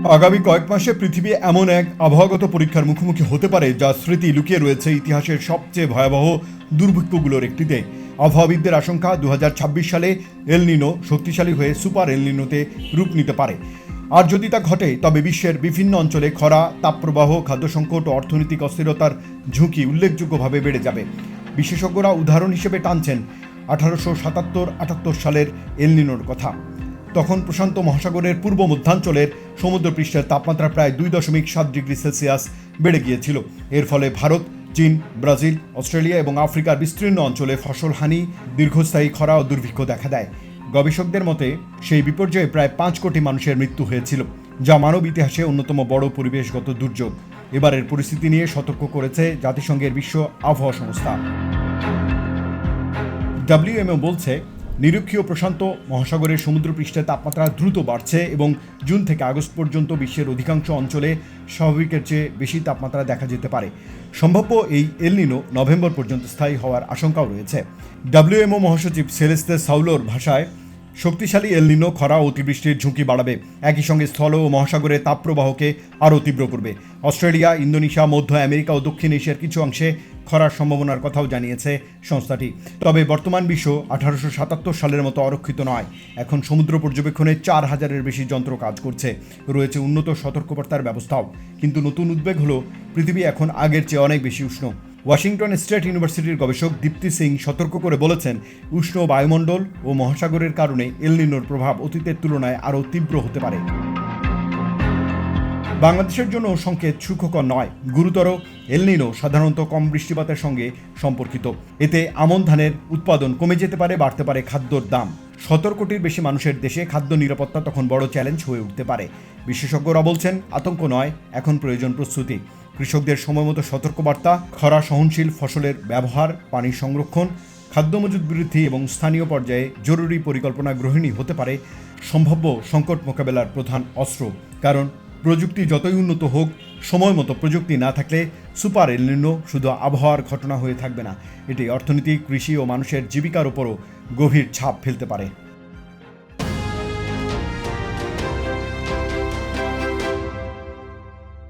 আগামী কয়েক মাসে পৃথিবী এমন এক আবহাওয়াগত পরীক্ষার মুখোমুখি হতে পারে যা স্মৃতি লুকিয়ে রয়েছে ইতিহাসের সবচেয়ে ভয়াবহ দুর্ভিক্ষগুলোর একটিতে। আবহাওয়াবিদদের আশঙ্কা 2026 সালে এল নিনো শক্তিশালী হয়ে সুপার এল নিনোতে রূপ নিতে পারে। আর যদি তা ঘটে তবে বিশ্বের বিভিন্ন অঞ্চলে খরা, তাপপ্রবাহ, খাদ্য সংকট ও অর্থনৈতিক অস্থিরতার ঝুঁকি উল্লেখযোগ্যভাবে বেড়ে যাবে। বিশেষজ্ঞরা উদাহরণ হিসেবে টানছেন 1877-78 সালের এল নিনোর কথা। তখন প্রশান্ত মহাসাগরের পূর্ব মধ্যাঞ্চলের সমুদ্রপৃষ্ঠের তাপমাত্রা প্রায় 2.7 ডিগ্রি সেলসিয়াস বেড়ে গিয়েছিল। এর ফলে ভারত, চীন, ব্রাজিল, অস্ট্রেলিয়া এবং আফ্রিকার বিস্তীর্ণ অঞ্চলে ফসলহানি, দীর্ঘস্থায়ী খরা ও দুর্ভিক্ষ দেখা দেয়। গবেষকদের মতে সেই বিপর্যয়ে প্রায় 5 কোটি মানুষের মৃত্যু হয়েছিল, যা মানব ইতিহাসে অন্যতম বড় পরিবেশগত দুর্যোগ। এবারের পরিস্থিতি নিয়ে সতর্ক করেছে জাতিসংঘের বিশ্ব আবহাওয়া সংস্থা। WMO বলছে, নিরক্ষীয় প্রশান্ত মহাসাগরের সমুদ্রপৃষ্ঠের তাপমাত্রা দ্রুত বাড়ছে এবং জুন থেকে আগস্ট পর্যন্ত বিশ্বের অধিকাংশ অঞ্চলে স্বাভাবিকের চেয়ে বেশি তাপমাত্রা দেখা যেতে পারে। সম্ভাব্য এই এল নিনো নভেম্বর পর্যন্ত স্থায়ী হওয়ার আশঙ্কাও রয়েছে। WMO মহাসচিব সেলেস্তে সাউলোর ভাষায়, শক্তিশালী এল নিনো খরা ও অতিবৃষ্টির ঝুঁকি বাড়াবে, একই সঙ্গে স্থল ও মহাসাগরের তাপপ্রবাহকে আরও তীব্র করবে। অস্ট্রেলিয়া, ইন্দোনেশিয়া, মধ্য আমেরিকা ও দক্ষিণ এশিয়ার কিছু অংশে খরার সম্ভাবনার কথাও জানিয়েছে সংস্থাটি। তবে বর্তমান বিশ্ব 1877 সালের মতো অরক্ষিত নয়। এখন সমুদ্র পর্যবেক্ষণে 4000-এর বেশি যন্ত্র কাজ করছে, রয়েছে উন্নত সতর্কবার্তার ব্যবস্থাও। কিন্তু নতুন উদ্বেগ হলো, পৃথিবী এখন আগের চেয়ে অনেক বেশি উষ্ণ। ওয়াশিংটন স্টেট ইউনিভার্সিটির গবেষক দীপ্তি সিং সতর্ক করে বলেছেন, উষ্ণ বায়ুমণ্ডল ও মহাসাগরের কারণে এল নিনোর প্রভাব অতীতের তুলনায় আরও তীব্র হতে পারে। বাংলাদেশের জন্য সংকেত সুখকর নয়। গুরুতর এল নিনো সাধারণত কম বৃষ্টিপাতের সঙ্গে সম্পর্কিত। এতে আমন ধানের উৎপাদন কমে যেতে পারে, বাড়তে পারে খাদ্যর দাম। 17 কোটির বেশি মানুষের দেশে খাদ্য নিরাপত্তা তখন বড় চ্যালেঞ্জ হয়ে উঠতে পারে। বিশেষজ্ঞরা বলছেন, আতঙ্ক নয়, এখন প্রয়োজন প্রস্তুতি। কৃষকদের সময়মতো সতর্কবার্তা, খরা সহনশীল ফসলের ব্যবহার, পানি সংরক্ষণ, খাদ্য মজুত বৃদ্ধি এবং স্থানীয় পর্যায়ে জরুরি পরিকল্পনা গ্রহণই হতে পারে সম্ভাব্য সংকট মোকাবেলার প্রধান অস্ত্র। কারণ প্রযুক্তি যতই উন্নত হোক, সময় মতো প্রযুক্তি না থাকলে সুপার এল নিনো শুধু আবহাওয়ার ঘটনা হয়ে থাকবে না, এটি অর্থনীতি, কৃষি ও মানুষের জীবিকার উপরও গভীর ছাপ ফেলতে পারে।